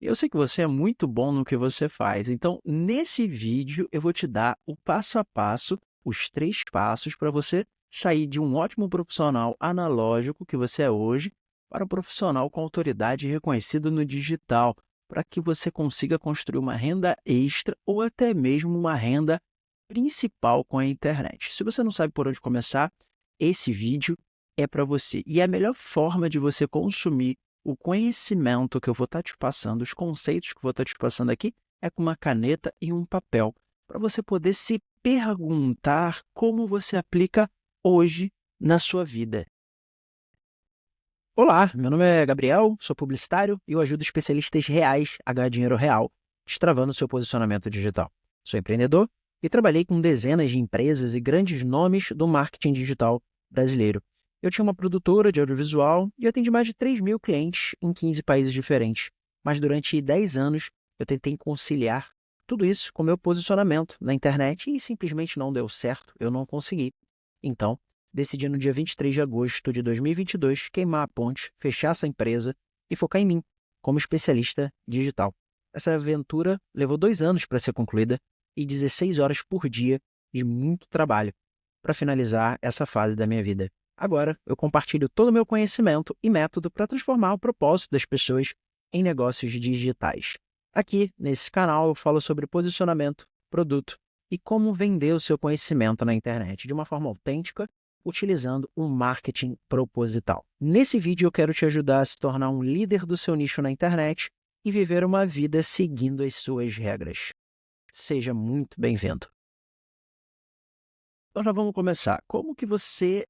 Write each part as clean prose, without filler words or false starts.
Eu sei que você é muito bom no que você faz, então nesse vídeo eu vou te dar o passo a passo, os 3 passos para você sair de um ótimo profissional analógico que você é hoje, para um profissional com autoridade e reconhecido no digital, para que você consiga construir uma renda extra ou até mesmo uma renda principal com a internet. Se você não sabe por onde começar, esse vídeo é para você. E a melhor forma de você consumir o conhecimento que eu vou estar te passando, os conceitos que eu vou estar te passando aqui, é com uma caneta e um papel, para você poder se perguntar como você aplica hoje na sua vida. Olá, meu nome é Gabriel, sou publicitário e eu ajudo especialistas reais a ganhar dinheiro real, destravando seu posicionamento digital. Sou empreendedor e trabalhei com dezenas de empresas e grandes nomes do marketing digital brasileiro. Eu tinha uma produtora de audiovisual e atendi mais de 3.000 clientes em 15 países diferentes. Mas durante 10 anos eu tentei conciliar tudo isso com meu posicionamento na internet e simplesmente não deu certo, eu não consegui. Então, decidi no dia 23 de agosto de 2022 queimar a ponte, fechar essa empresa e focar em mim, como especialista digital. Essa aventura levou 2 anos para ser concluída e 16 horas por dia de muito trabalho para finalizar essa fase da minha vida. Agora, eu compartilho todo o meu conhecimento e método para transformar o propósito das pessoas em negócios digitais. Aqui, nesse canal, eu falo sobre posicionamento, produto e como vender o seu conhecimento na internet de uma forma autêntica, utilizando um marketing proposital. Nesse vídeo eu quero te ajudar a se tornar um líder do seu nicho na internet e viver uma vida seguindo as suas regras. Seja muito bem-vindo. Então já vamos começar. Como que você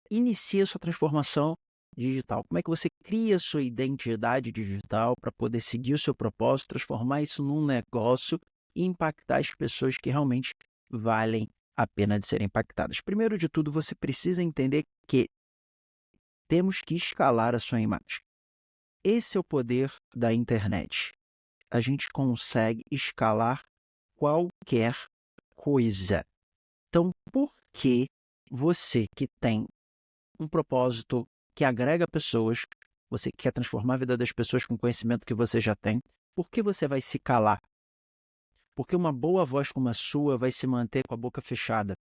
inicia sua transformação digital? Como é que você cria sua identidade digital para poder seguir o seu propósito, transformar isso num negócio e impactar as pessoas que realmente valem a pena de serem impactadas? Primeiro de tudo, você precisa entender que temos que escalar a sua imagem. Esse é o poder da internet. A gente consegue escalar qualquer coisa. Então, por que você que tem um propósito que agrega pessoas, você quer transformar a vida das pessoas com o conhecimento que você já tem, por que você vai se calar? Porque uma boa voz como a sua vai se manter com a boca fechada.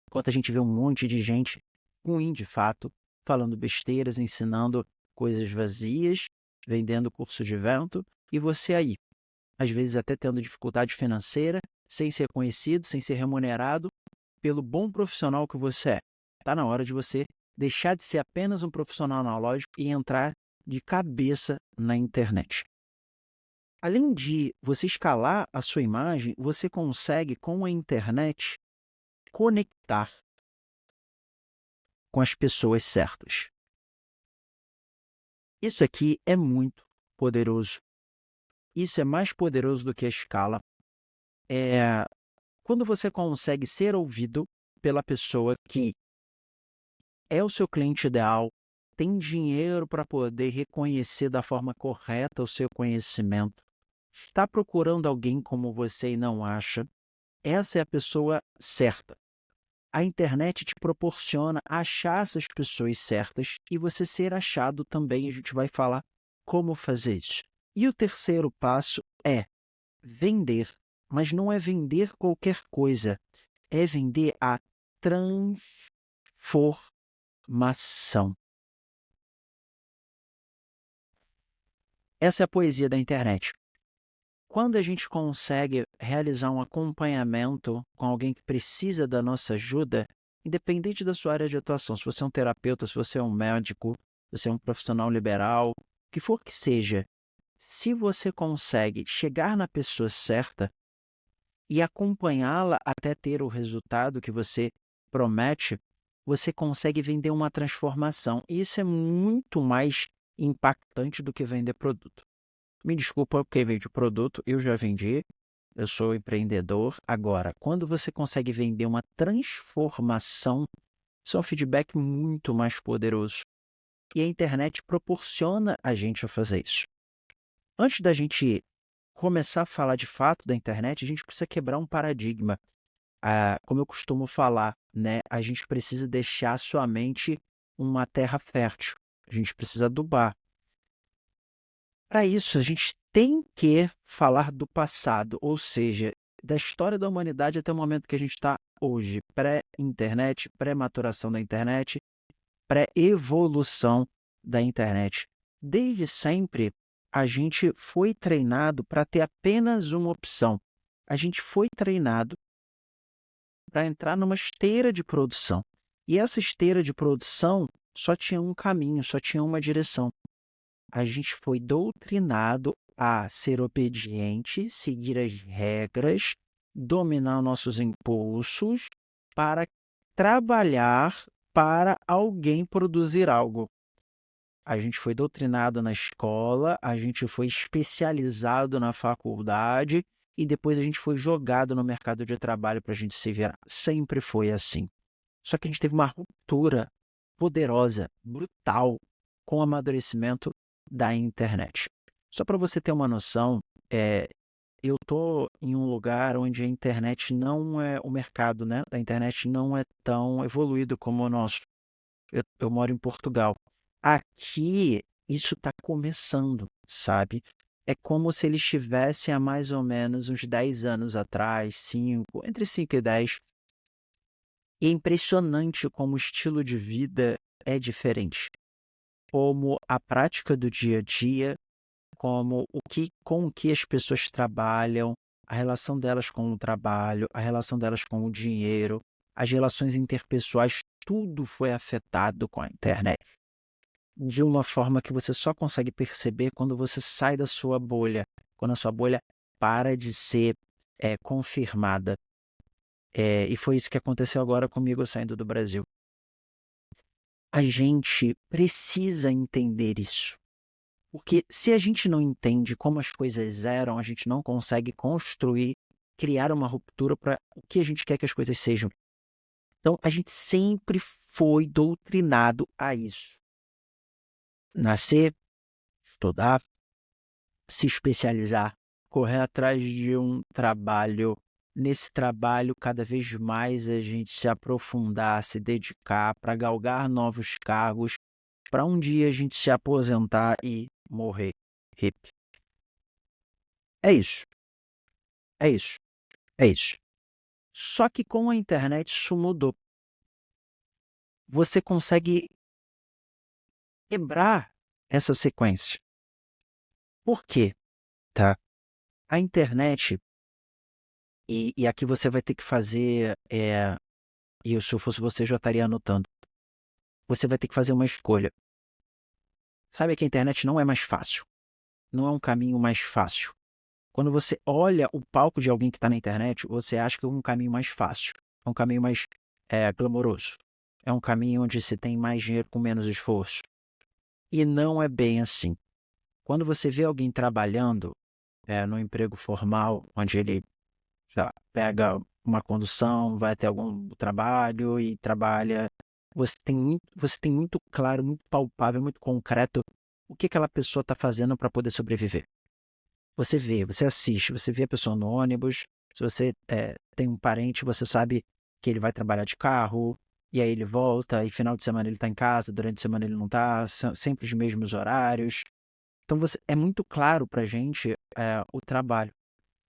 Enquanto a gente vê um monte de gente ruim de fato, falando besteiras, ensinando coisas vazias, vendendo curso de vento, e você aí, às vezes até tendo dificuldade financeira, sem ser conhecido, sem ser remunerado, pelo bom profissional que você é. Está na hora de você deixar de ser apenas um profissional analógico e entrar de cabeça na internet. Além de você escalar a sua imagem, você consegue, com a internet, conectar com as pessoas certas. Isso aqui é muito poderoso. Isso é mais poderoso do que a escala. É quando você consegue ser ouvido pela pessoa que é o seu cliente ideal, tem dinheiro para poder reconhecer da forma correta o seu conhecimento, está procurando alguém como você e não acha, essa é a pessoa certa. A internet te proporciona achar essas pessoas certas e você ser achado também. A gente vai falar como fazer isso. E o terceiro passo é vender, mas não é vender qualquer coisa, é vender a transformação. Essa é a poesia da internet. Quando a gente consegue realizar um acompanhamento com alguém que precisa da nossa ajuda, independente da sua área de atuação, se você é um terapeuta, se você é um médico, se você é um profissional liberal, o que for que seja, se você consegue chegar na pessoa certa e acompanhá-la até ter o resultado que você promete, você consegue vender uma transformação. E isso é muito mais impactante do que vender produto. Me desculpa quem vende produto, eu já vendi, eu sou empreendedor. Agora, quando você consegue vender uma transformação, isso é um feedback muito mais poderoso. E a internet proporciona a gente a fazer isso. Antes da gente começar a falar de fato da internet, a gente precisa quebrar um paradigma. Como eu costumo falar, né, a gente precisa deixar a sua mente uma terra fértil. A gente precisa adubar. Para isso, a gente tem que falar do passado, ou seja, da história da humanidade até o momento que a gente está hoje, pré-internet, pré-maturação da internet, pré-evolução da internet. Desde sempre, a gente foi treinado para ter apenas uma opção. A gente foi treinado para entrar numa esteira de produção. E essa esteira de produção só tinha um caminho, só tinha uma direção. A gente foi doutrinado a ser obediente, seguir as regras, dominar nossos impulsos para trabalhar para alguém produzir algo. A gente foi doutrinado na escola, a gente foi especializado na faculdade e depois a gente foi jogado no mercado de trabalho para a gente se virar. Sempre foi assim. Só que a gente teve uma ruptura poderosa, brutal, com o amadurecimento da internet. Só para você ter uma noção, eu estou em um lugar onde a internet não é o mercado, né, da internet não é tão evoluído como o nosso. Eu moro em Portugal. Aqui, isso está começando, sabe. É como se eles estivessem há mais ou menos uns 10 anos atrás, 5, entre 5 e 10. E é impressionante como o estilo de vida é diferente, como a prática do dia a dia, como com o que as pessoas trabalham, a relação delas com o trabalho, a relação delas com o dinheiro, as relações interpessoais, tudo foi afetado com a internet, de uma forma que você só consegue perceber quando você sai da sua bolha, quando a sua bolha para de ser, confirmada. E foi isso que aconteceu agora comigo saindo do Brasil. A gente precisa entender isso, porque se a gente não entende como as coisas eram, a gente não consegue construir, criar uma ruptura para o que a gente quer que as coisas sejam. Então, a gente sempre foi doutrinado a isso. Nascer, estudar, se especializar, correr atrás de um trabalho. Nesse trabalho, cada vez mais a gente se aprofundar, se dedicar para galgar novos cargos, para um dia a gente se aposentar e morrer. Hip. É isso, é isso, é isso. Só que com a internet isso mudou. Você consegue quebrar essa sequência. Por quê? Tá? A internet, e aqui você vai ter que fazer, e se eu fosse você já estaria anotando. Você vai ter que fazer uma escolha. Sabe que a internet não é mais fácil. Não é um caminho mais fácil. Quando você olha o palco de alguém que está na internet, você acha que é um caminho mais fácil, é um caminho mais glamouroso, é um caminho onde se tem mais dinheiro com menos esforço. E não é bem assim. Quando você vê alguém trabalhando no emprego formal, onde ele, sei lá, pega uma condução, vai até algum trabalho e trabalha, você tem muito claro, muito palpável, muito concreto o que aquela pessoa está fazendo para poder sobreviver. Você vê, você assiste, você vê a pessoa no ônibus, se você, tem um parente, você sabe que ele vai trabalhar de carro, e aí ele volta, e final de semana ele está em casa, durante a semana ele não está, sempre os mesmos horários. Então você é muito claro para a gente, o trabalho.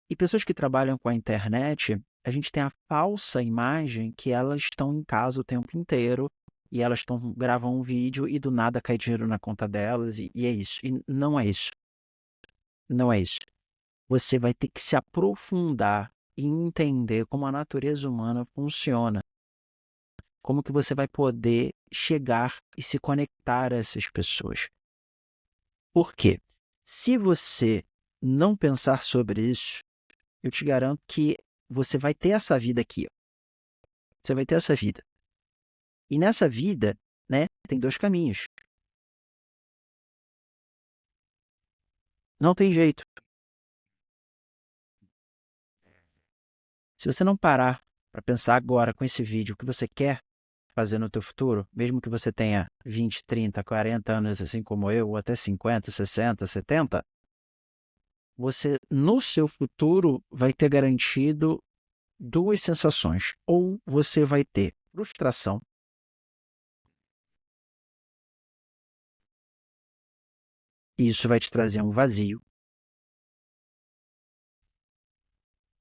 E pessoas que trabalham com a internet, a gente tem a falsa imagem que elas estão em casa o tempo inteiro, e elas gravam um vídeo e do nada cai dinheiro na conta delas, e é isso. E não é isso, não é isso. Você vai ter que se aprofundar e entender como a natureza humana funciona, como que você vai poder chegar e se conectar a essas pessoas. Por quê? Se você não pensar sobre isso, eu te garanto que você vai ter essa vida aqui, ó. Você vai ter essa vida. E nessa vida, né, tem 2 caminhos. Não tem jeito. Se você não parar para pensar agora com esse vídeo o que você quer fazer no teu futuro, mesmo que você tenha 20, 30, 40 anos, assim como eu, ou até 50, 60, 70, você, no seu futuro, vai ter garantido 2 sensações. Ou você vai ter frustração, e isso vai te trazer um vazio.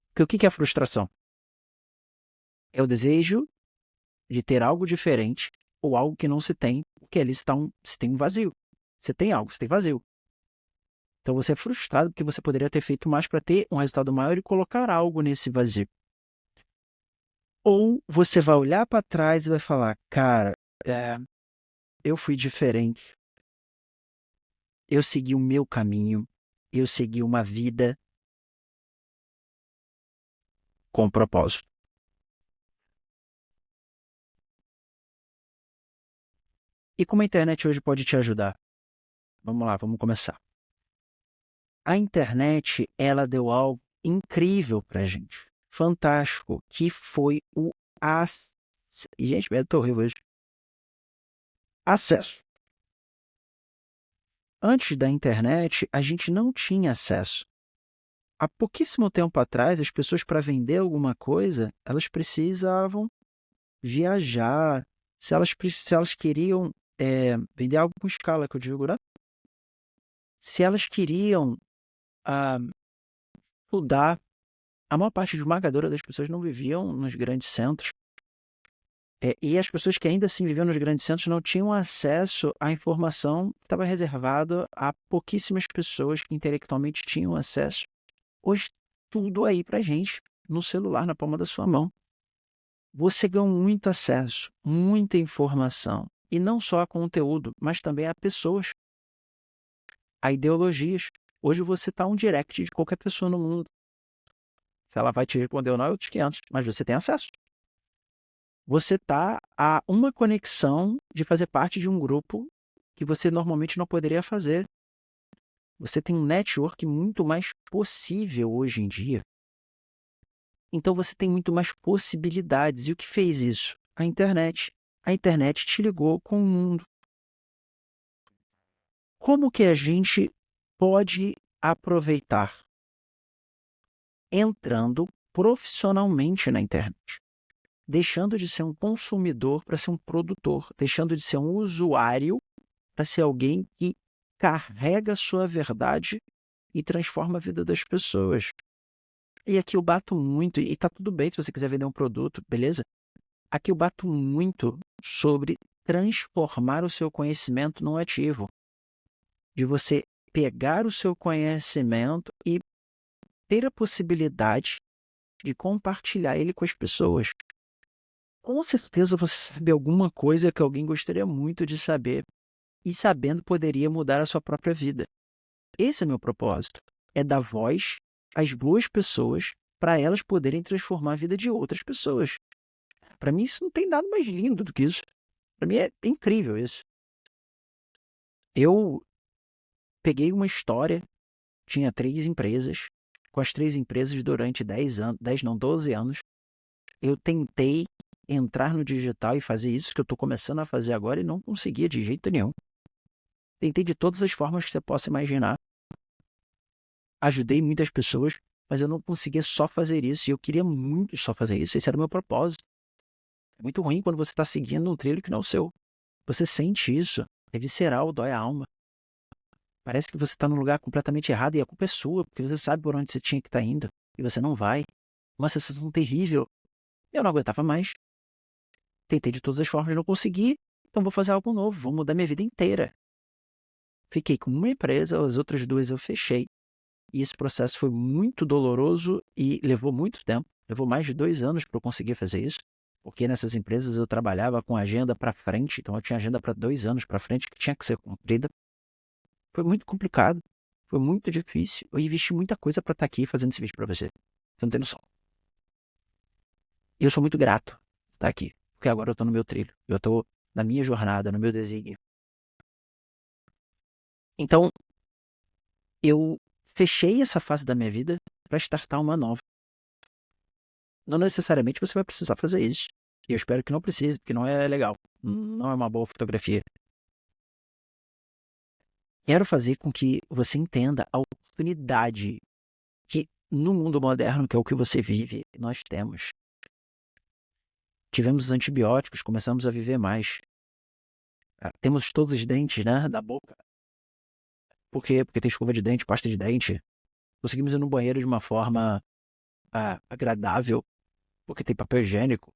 Porque o que que é frustração? É o desejo de ter algo diferente ou algo que não se tem, porque ali se tem um vazio. Você tem algo, você tem vazio. Então você é frustrado porque você poderia ter feito mais para ter um resultado maior e colocar algo nesse vazio. Ou você vai olhar para trás e vai falar: cara, eu fui diferente, eu segui o meu caminho, eu segui uma vida com propósito. E como a internet hoje pode te ajudar? Vamos lá, vamos começar. A internet, ela deu algo incrível pra gente, fantástico, que foi o ac gente, eu tô horrível hoje. Acesso. Antes da internet, a gente não tinha acesso. Há pouquíssimo tempo atrás, as pessoas para vender alguma coisa, elas precisavam viajar, se elas queriam, vender algo com escala, que eu digo, né, se elas queriam, ah, estudar, a maior parte esmagadora das pessoas não viviam nos grandes centros. E as pessoas que ainda assim viviam nos grandes centros não tinham acesso à informação que estava reservado a pouquíssimas pessoas que intelectualmente tinham acesso. Hoje, tudo aí pra gente, no celular, na palma da sua mão. Você ganha muito acesso, muita informação, e não só a conteúdo, mas também a pessoas, a ideologias. Hoje você tá um direct de qualquer pessoa no mundo. Se ela vai te responder ou não, é outros 500, mas você tem acesso. Você está a uma conexão de fazer parte de um grupo que você normalmente não poderia fazer. Você tem um network muito mais possível hoje em dia. Então você tem muito mais possibilidades. E o que fez isso? A internet. A internet te ligou com o mundo. Como que a gente pode aproveitar? Entrando profissionalmente na internet. Deixando de ser um consumidor para ser um produtor. Deixando de ser um usuário para ser alguém que carrega a sua verdade e transforma a vida das pessoas. E aqui eu bato muito, e tá tudo bem se você quiser vender um produto, beleza? Aqui eu bato muito sobre transformar o seu conhecimento num ativo. De você pegar o seu conhecimento e ter a possibilidade de compartilhar ele com as pessoas. Com certeza você sabe alguma coisa que alguém gostaria muito de saber e sabendo poderia mudar a sua própria vida. Esse é meu propósito, é dar voz às boas pessoas para elas poderem transformar a vida de outras pessoas. Para mim isso não tem nada mais lindo do que isso. Para mim é incrível isso. Eu peguei uma história, tinha 3 empresas, com as 3 empresas durante 10 anos, 10 não, 12 anos, eu tentei entrar no digital e fazer isso que eu estou começando a fazer agora e não conseguia de jeito nenhum. Tentei de todas as formas que você possa imaginar. Ajudei muitas pessoas, mas eu não conseguia só fazer isso, e eu queria muito só fazer isso, esse era o meu propósito. É muito ruim quando você está seguindo um trilho que não é o seu. Você sente isso, é visceral, dói a alma. Parece que você está num lugar completamente errado e a culpa é sua, porque você sabe por onde você tinha que estar indo, e você não vai. Uma sensação terrível. Eu não aguentava mais. Tentei de todas as formas, não consegui, então vou fazer algo novo, vou mudar minha vida inteira. Fiquei com uma empresa, as outras 2 eu fechei. E esse processo foi muito doloroso e levou muito tempo. Levou mais de 2 anos para eu conseguir fazer isso, porque nessas empresas eu trabalhava com agenda para frente, então eu tinha agenda para 2 anos para frente que tinha que ser cumprida. Foi muito complicado, foi muito difícil. Eu investi muita coisa para estar aqui fazendo esse vídeo para você. Você não tem noção. E eu sou muito grato de estar aqui, porque agora eu estou no meu trilho, eu estou na minha jornada, no meu desígnio. Então, eu fechei essa fase da minha vida para startar uma nova. Não necessariamente você vai precisar fazer isso. E eu espero que não precise, porque não é legal. Não é uma boa fotografia. Quero fazer com que você entenda a oportunidade que no mundo moderno, que é o que você vive, nós temos. Tivemos os antibióticos, começamos a viver mais. Temos todos os dentes, né, da boca. Por quê? Porque tem escova de dente, pasta de dente. Conseguimos ir no banheiro de uma forma agradável, porque tem papel higiênico.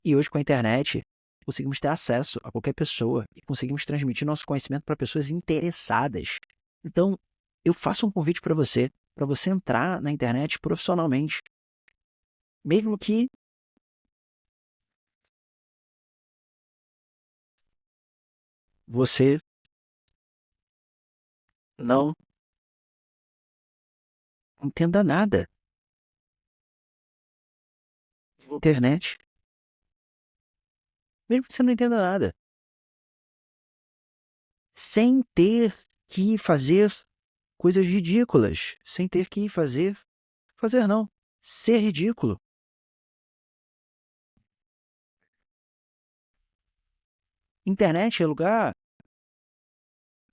E hoje, com a internet, conseguimos ter acesso a qualquer pessoa e conseguimos transmitir nosso conhecimento para pessoas interessadas. Então, eu faço um convite para você entrar na internet profissionalmente, mesmo que você não entenda nada de internet, mesmo que você não entenda nada, sem ter que fazer coisas ridículas, sem ter que fazer não, ser ridículo. Internet é lugar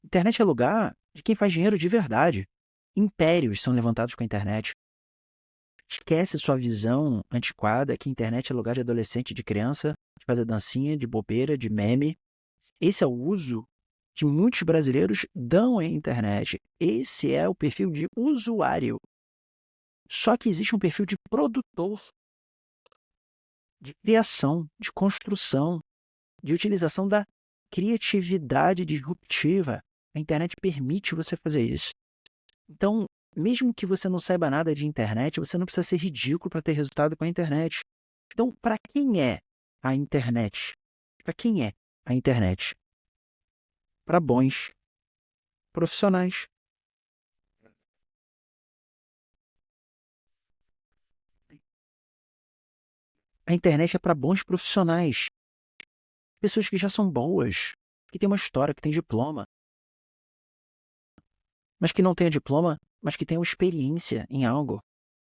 Internet é lugar de quem faz dinheiro de verdade. Impérios são levantados com a internet. Esquece sua visão antiquada que a internet é lugar de adolescente, de criança, de fazer dancinha, de bobeira, de meme. Esse é o uso que muitos brasileiros dão à internet. Esse é o perfil de usuário. Só que existe um perfil de produtor, de criação, de construção, de utilização da criatividade disruptiva. A internet permite você fazer isso. Então, mesmo que você não saiba nada de internet, você não precisa ser ridículo para ter resultado com a internet. Então, para quem é a internet? Para quem é a internet? Para bons profissionais. A internet é para bons profissionais. Pessoas que já são boas, que têm uma história, que têm diploma, mas que não têm diploma, mas que tenham experiência em algo.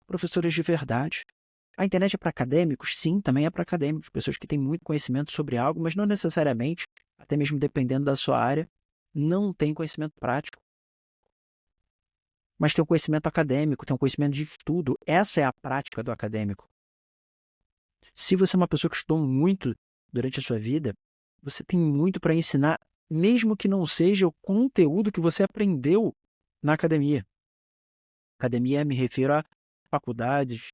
Professores de verdade. A internet é para acadêmicos? Sim, também é para acadêmicos. Pessoas que têm muito conhecimento sobre algo, mas não necessariamente, até mesmo dependendo da sua área, não têm conhecimento prático. Mas tem um conhecimento acadêmico, tem um conhecimento de estudo. Essa é a prática do acadêmico. Se você é uma pessoa que estudou muito durante a sua vida, você tem muito para ensinar, mesmo que não seja o conteúdo que você aprendeu na academia. Academia, me refiro a faculdades,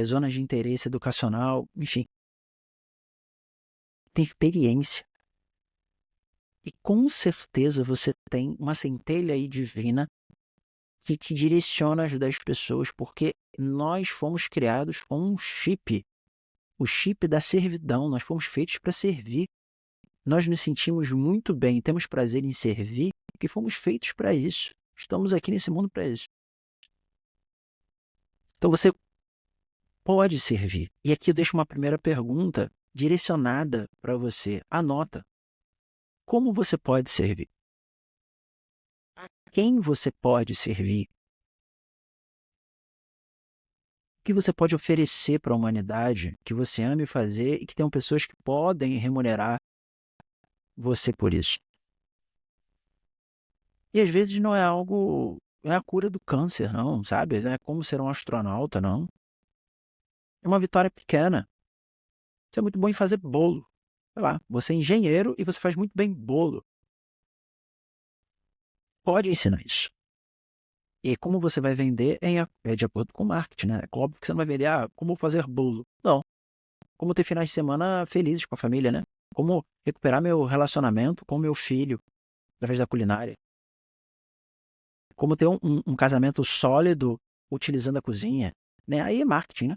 zonas de interesse educacional, enfim. Tem experiência. E com certeza você tem uma centelha aí divina que te direciona a ajudar as pessoas, porque nós fomos criados com um chip, o chip da servidão, nós fomos feitos para servir. Nós nos sentimos muito bem, temos prazer em servir, porque fomos feitos para isso. Estamos aqui nesse mundo para isso. Então você pode servir. E aqui eu deixo uma primeira pergunta direcionada para você. Anota. Como você pode servir? A quem você pode servir? O que você pode oferecer para a humanidade que você ame fazer e que tenham pessoas que podem remunerar você por isso? E às vezes não é algo, não é a cura do câncer, não, sabe? Não é como ser um astronauta, não. É uma vitória pequena. Você é muito bom em fazer bolo. Sei lá, você é engenheiro e você faz muito bem bolo. Pode ensinar isso. E como você vai vender é de acordo com o marketing, né? É óbvio que você não vai vender, como fazer bolo. Não. Como ter finais de semana felizes com a família, né? Como recuperar meu relacionamento com meu filho através da culinária. Como ter um casamento sólido utilizando a cozinha. Né? Aí é marketing, né?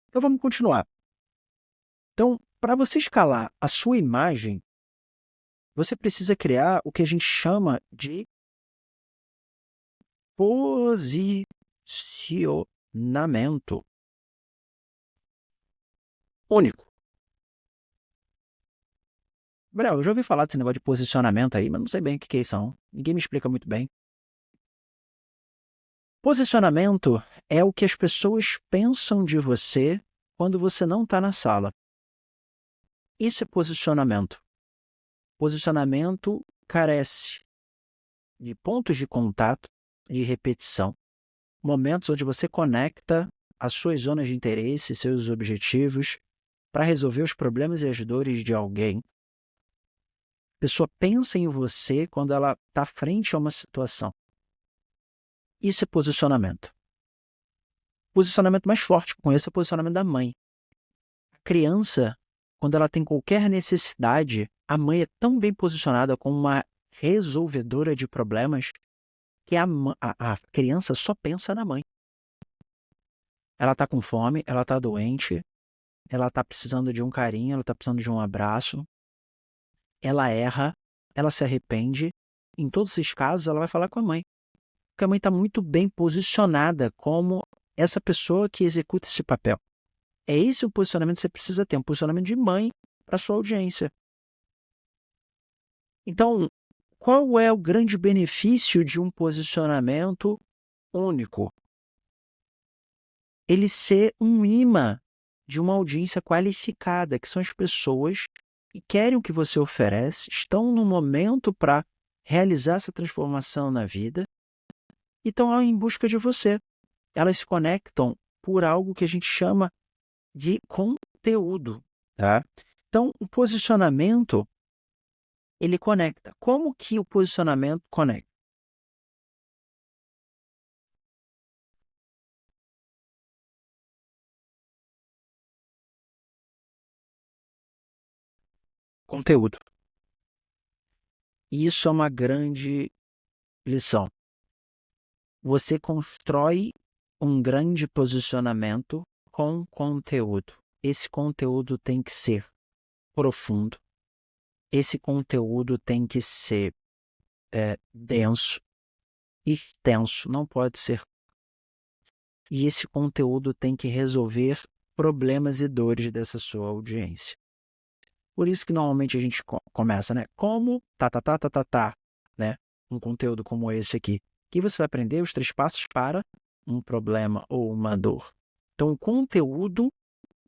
Então vamos continuar. Então, para você escalar a sua imagem, você precisa criar o que a gente chama de posicionamento único. Gabriel, eu já ouvi falar desse negócio de posicionamento aí, mas não sei bem o que é isso, não. Ninguém me explica muito bem. Posicionamento é o que as pessoas pensam de você quando você não está na sala. Isso é posicionamento. Posicionamento carece de pontos de contato, de repetição, momentos onde você conecta as suas zonas de interesse, seus objetivos, para resolver os problemas e as dores de alguém. pessoa pensa em você quando ela está frente a uma situação. Isso é posicionamento. O posicionamento mais forte que eu conheço é o posicionamento da mãe. A criança, quando ela tem qualquer necessidade, a mãe é tão bem posicionada como uma resolvedora de problemas que a criança só pensa na mãe. Ela está com fome, ela está doente, ela está precisando de um carinho, ela está precisando de um abraço, ela erra, ela se arrepende. Em todos esses casos, ela vai falar com a mãe. Porque a mãe está muito bem posicionada como essa pessoa que executa esse papel. É esse o posicionamento que você precisa ter, um posicionamento de mãe para sua audiência. Então, qual é o grande benefício de um posicionamento único? Ele ser um imã de uma audiência qualificada, que são as pessoas que querem o que você oferece, estão no momento para realizar essa transformação na vida e estão em busca de você. Elas se conectam por algo que a gente chama de conteúdo, tá? Então, o posicionamento, ele conecta. Como que o posicionamento conecta? Conteúdo. E isso é uma grande lição. Você constrói um grande posicionamento com conteúdo. Esse conteúdo tem que ser profundo. Esse conteúdo tem que ser denso, extenso, não pode ser. E esse conteúdo tem que resolver problemas e dores dessa sua audiência. Por isso que normalmente a gente começa, né? Como né? Um conteúdo como esse aqui. Que você vai aprender os 3 passos para um problema ou uma dor. Então, o conteúdo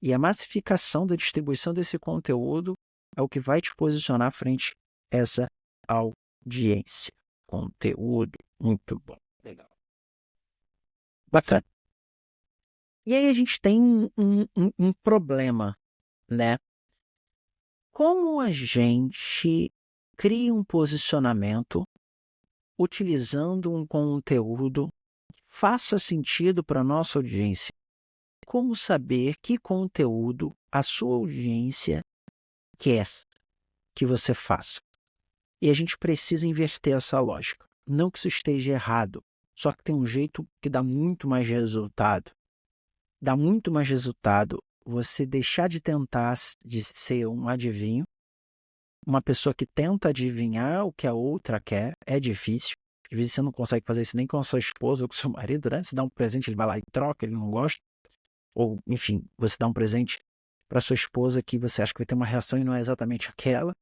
e a massificação da distribuição desse conteúdo é o que vai te posicionar frente a essa audiência. Conteúdo, muito bom, legal. Bacana. E aí a gente tem um problema, né? Como a gente cria um posicionamento utilizando um conteúdo que faça sentido para a nossa audiência? Como saber que conteúdo a sua audiência quer que você faça? E a gente precisa inverter essa lógica. Não que isso esteja errado, só que tem um jeito que dá muito mais resultado. Dá muito mais resultado você deixar de tentar de ser um adivinho, uma pessoa que tenta adivinhar o que a outra quer, é difícil. Às vezes você não consegue fazer isso nem com a sua esposa ou com o seu marido, né? Você dá um presente, ele vai lá e troca, ele não gosta. Ou, enfim, você dá um presente para sua esposa que você acha que vai ter uma reação e não é exatamente aquela.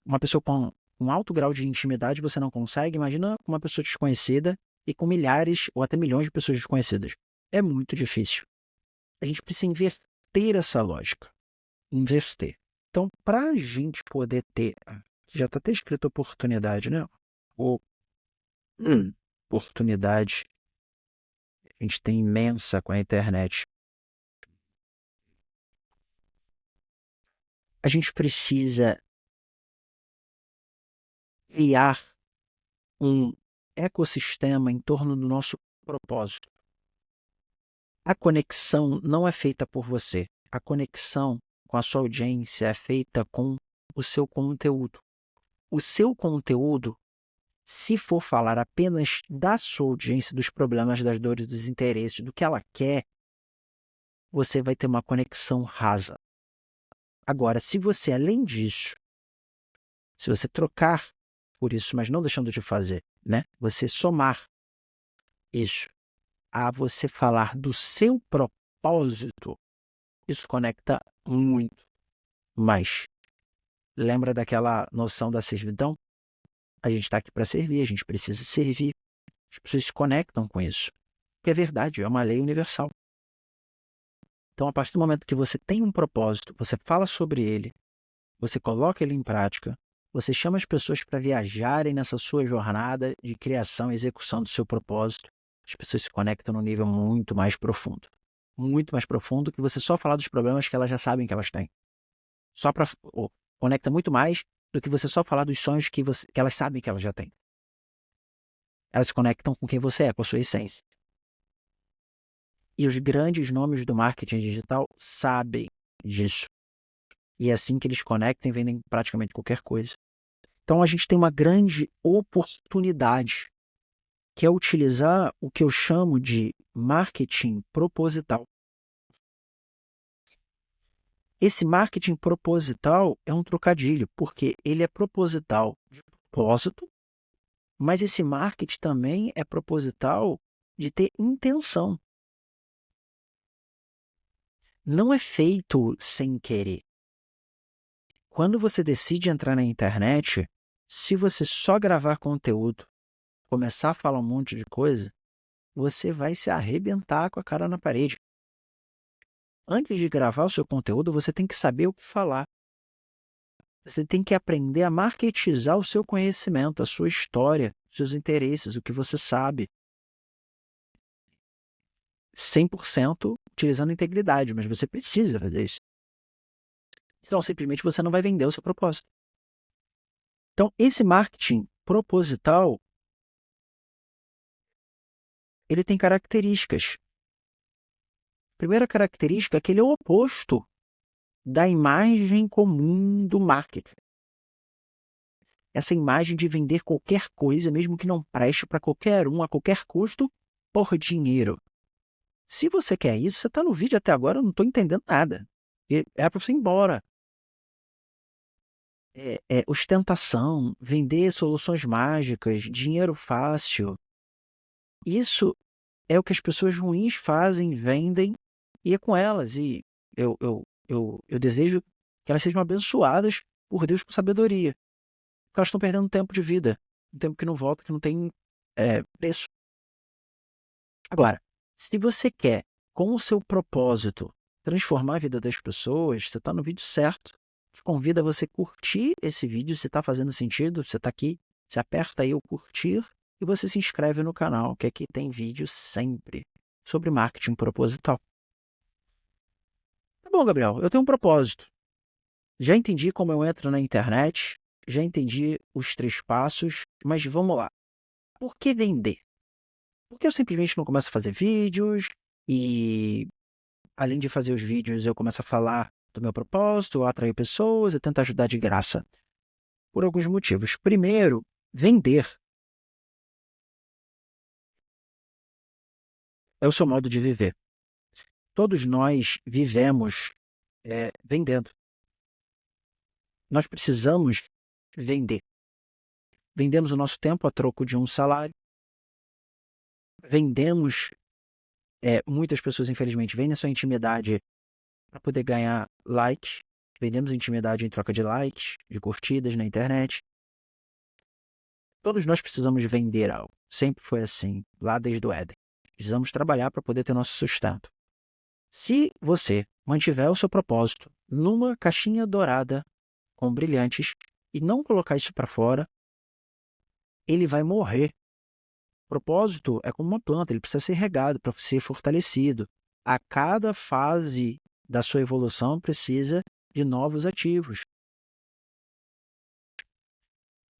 Uma pessoa com um alto grau de intimidade você não consegue. Imagina uma pessoa desconhecida e com milhares ou até milhões de pessoas desconhecidas. É muito difícil. A gente precisa inverter essa lógica. Inverter. Então, para a gente poder ter, já está até escrito oportunidade, né? Ou oportunidade, a gente tem imensa com a internet. A gente precisa criar um ecossistema em torno do nosso propósito. A conexão não é feita por você. A conexão com a sua audiência é feita com o seu conteúdo. O seu conteúdo, se for falar apenas da sua audiência, dos problemas, das dores, dos interesses, do que ela quer, você vai ter uma conexão rasa. Agora, se você, além disso, se você trocar por isso, mas não deixando de fazer, né? Você somar isso a você falar do seu propósito, isso conecta muito mais. Lembra daquela noção da servidão? A gente está aqui para servir, a gente precisa servir. As pessoas se conectam com isso. Que é verdade, é uma lei universal. Então, a partir do momento que você tem um propósito, você fala sobre ele, você coloca ele em prática, você chama as pessoas para viajarem nessa sua jornada de criação e execução do seu propósito, as pessoas se conectam num nível muito mais profundo. Muito mais profundo que você só falar dos problemas que elas já sabem que elas têm. Só para conecta muito mais do que você só falar dos sonhos que elas sabem que elas já têm. Elas se conectam com quem você é, com a sua essência. E os grandes nomes do marketing digital sabem disso. E é assim que eles conectam e vendem praticamente qualquer coisa. Então a gente tem uma grande oportunidade, que é utilizar o que eu chamo de marketing proposital. Esse marketing proposital é um trocadilho, porque ele é proposital de propósito, mas esse marketing também é proposital de ter intenção. Não é feito sem querer. Quando você decide entrar na internet, se você só gravar conteúdo, começar a falar um monte de coisa, você vai se arrebentar com a cara na parede. Antes de gravar o seu conteúdo, você tem que saber o que falar. Você tem que aprender a marketizar o seu conhecimento, a sua história, os seus interesses, o que você sabe. 100% utilizando integridade, mas você precisa fazer isso. Senão, simplesmente, você não vai vender o seu propósito. Então, esse marketing proposital, ele tem características. Primeira característica é que ele é o oposto da imagem comum do marketing. Essa imagem de vender qualquer coisa, mesmo que não preste para qualquer um, a qualquer custo, por dinheiro. Se você quer isso, você está no vídeo até agora, eu não estou entendendo nada. É para você ir embora. Ostentação, vender soluções mágicas, dinheiro fácil. Isso é o que as pessoas ruins fazem, vendem, e é com elas. E eu desejo que elas sejam abençoadas por Deus com sabedoria. Porque elas estão perdendo tempo de vida. Um tempo que não volta, que não tem preço. Agora, se você quer, com o seu propósito, transformar a vida das pessoas, você está no vídeo certo. Te convido a você curtir esse vídeo, se está fazendo sentido, você está aqui, você aperta aí o curtir e você se inscreve no canal, que aqui tem vídeo sempre sobre marketing proposital. Tá bom, Gabriel, eu tenho um propósito. Já entendi como eu entro na internet, já entendi os 3 passos, mas vamos lá. Por que vender? Por que eu simplesmente não começo a fazer vídeos e, além de fazer os vídeos, eu começo a falar do meu propósito, eu atrair pessoas, eu tento ajudar de graça? Por alguns motivos. Primeiro, vender é o seu modo de viver. Todos nós vivemos vendendo. Nós precisamos vender. Vendemos o nosso tempo a troco de um salário. Vendemos, muitas pessoas, infelizmente, vendem a sua intimidade para poder ganhar likes. Vendemos intimidade em troca de likes, de curtidas na internet. Todos nós precisamos vender algo. Sempre foi assim, lá desde o Éden. Precisamos trabalhar para poder ter nosso sustento. Se você mantiver o seu propósito numa caixinha dourada com brilhantes e não colocar isso para fora, ele vai morrer. O propósito é como uma planta, ele precisa ser regado para ser fortalecido. A cada fase da sua evolução precisa de novos ativos.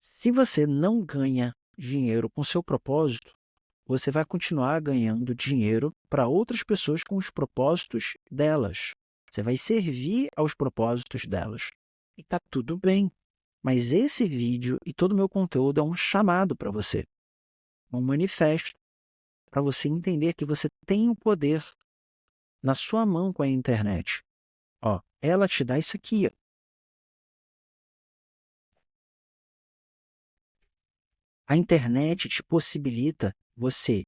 Se você não ganha dinheiro com seu propósito, você vai continuar ganhando dinheiro para outras pessoas com os propósitos delas. Você vai servir aos propósitos delas. E está tudo bem. Mas esse vídeo e todo o meu conteúdo é um chamado para você. Um manifesto para você entender que você tem o poder na sua mão com a internet. Ela te dá isso aqui. A internet te possibilita você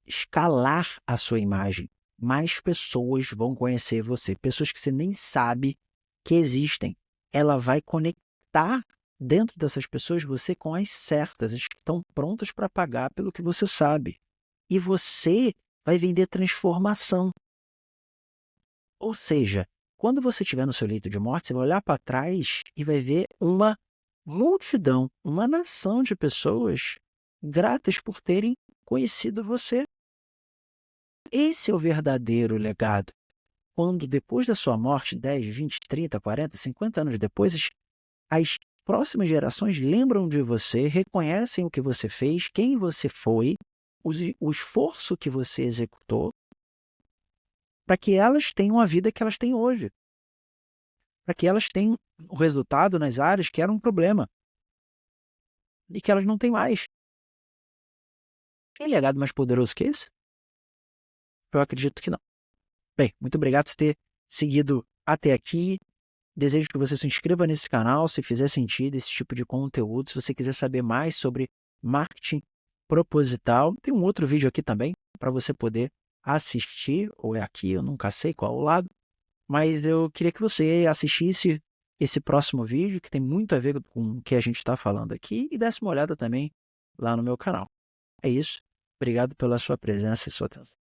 escalar a sua imagem. Mais pessoas vão conhecer você, pessoas que você nem sabe que existem. Ela vai conectar dentro dessas pessoas você com as certas, as que estão prontas para pagar pelo que você sabe. E você vai vender transformação. Ou seja, quando você estiver no seu leito de morte, você vai olhar para trás e vai ver uma multidão, uma nação de pessoas gratas por terem conhecido você. Esse é o verdadeiro legado. quando depois da sua morte, 10, 20, 30, 40, 50 anos depois, as próximas gerações lembram de você, reconhecem o que você fez, quem você foi, o esforço que você executou, para que elas tenham a vida que elas têm hoje, para que elas tenham o resultado nas áreas que era um problema e que elas não têm mais. Tem legado mais poderoso que esse? Eu acredito que não. Bem, muito obrigado por ter seguido até aqui. Desejo que você se inscreva nesse canal, se fizer sentido esse tipo de conteúdo. Se você quiser saber mais sobre marketing proposital, tem um outro vídeo aqui também para você poder assistir, ou é aqui, eu nunca sei qual é o lado, mas eu queria que você assistisse esse próximo vídeo, que tem muito a ver com o que a gente está falando aqui, e desse uma olhada também lá no meu canal. É isso. Obrigado pela sua presença e sua atenção.